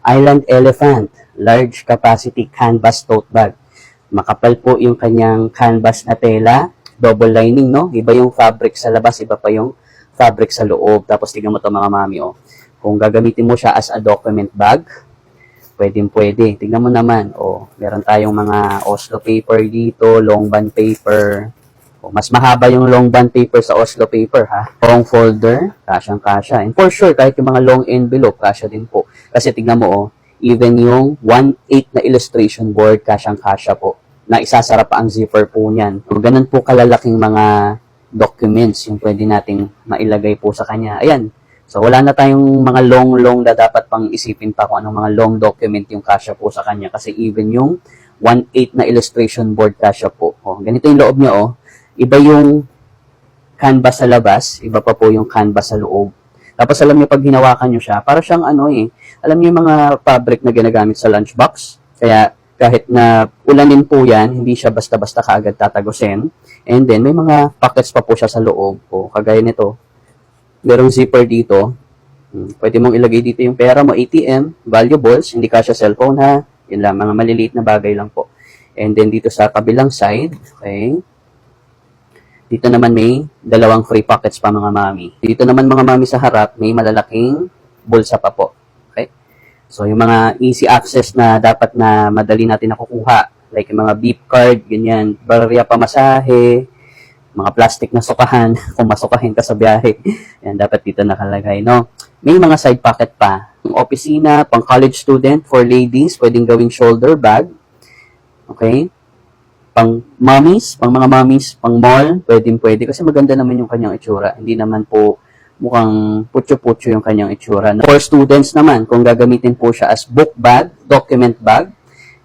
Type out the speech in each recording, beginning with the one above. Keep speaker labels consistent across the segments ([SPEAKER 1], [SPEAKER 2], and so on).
[SPEAKER 1] Island Elephant, large capacity canvas tote bag. Makapal po yung kanyang canvas na tela, double lining, no? Iba yung fabric sa labas, iba pa yung fabric sa loob. Tapos tingnan mo to mga mami, oh. Kung gagamitin mo siya as a document bag, pwede. Tingnan mo naman, oh, meron tayong mga Oslo paper dito, long band paper. Oh, mas mahaba yung long band paper sa Oslo paper, ha? Long folder, kasyang-kasya. And for sure, kahit yung mga long envelope, kasya din po. Kasi tingnan mo, oh, even yung 1/8 na illustration board, kasyang-kasya po. Na isasara pa ang zipper po niyan. So, ganun po kalalaking mga documents yung pwede nating mailagay po sa kanya. Ayan. So, wala na tayong mga long na dapat pang isipin pa kung anong mga long document yung kasya po sa kanya. Kasi even yung 1/8 na illustration board kasya po. Oh, ganito yung loob niya, oh. Iba yung canvas sa labas, iba pa po yung canvas sa loob. Tapos alam niyo pag hinawakan niyo siya, para siyang alam niyo yung mga fabric na ginagamit sa lunchbox. Kaya kahit na ulanin po yan, hindi siya basta-basta kaagad tatagusin. And then may mga pockets pa po siya sa loob. O kagaya nito, merong zipper dito. Pwede mong ilagay dito yung pera mo, ATM, valuables, hindi kasya cellphone ha. Yun lang, mga maliliit na bagay lang po. And then dito sa kabilang side, okay, dito naman may dalawang free pockets pa mga mami. Dito naman mga mami sa harap, may malalaking bulsa pa po. Okay? So yung mga easy access na dapat na madali natin nakukuha, like yung mga beep card, ganyan, barya pamasahe, mga plastic na sukahan, kung masukahin ka sa biyahe. Yan, dapat dito nakalagay, no? May mga side pocket pa. Yung opisina, pang college student, for ladies, pwedeng gawing shoulder bag. Okay? Pang mommies, pang mga mommies, pang mall, pwede kasi maganda naman yung kanyang itsura. Hindi naman po mukhang putyo-putyo yung kanyang itsura. For students naman, kung gagamitin po siya as book bag, document bag,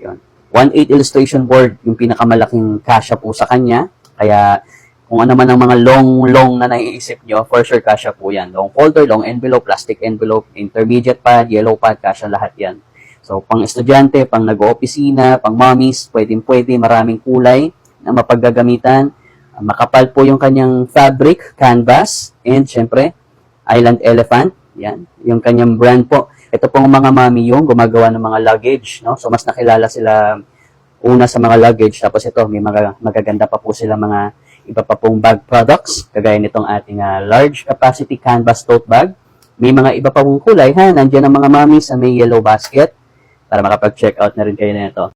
[SPEAKER 1] yun. 1/8 illustration board, yung pinakamalaking kasya po sa kanya. Kaya, kung ano man ang mga long na naiisip nyo, for sure kasya po yan. Long folder, long envelope, plastic envelope, intermediate pad, yellow pad, kasya lahat yan. So, pang estudyante, pang nag-oopisina, pang mommies, pwede, maraming kulay na mapaggagamitan. Makapal po yung kanyang fabric, canvas, and syempre, Island Elephant. Yan, yung kanyang brand po. Ito pong mga mami yung gumagawa ng mga luggage, no? So, mas nakilala sila una sa mga luggage. Tapos ito, may magaganda pa po sila mga iba pa pong bag products. Kagaya nitong ating large capacity canvas tote bag. May mga iba pa pong kulay, ha? Nandiyan ang mga mami sa may yellow basket para makapag-check out na rin kayo nito.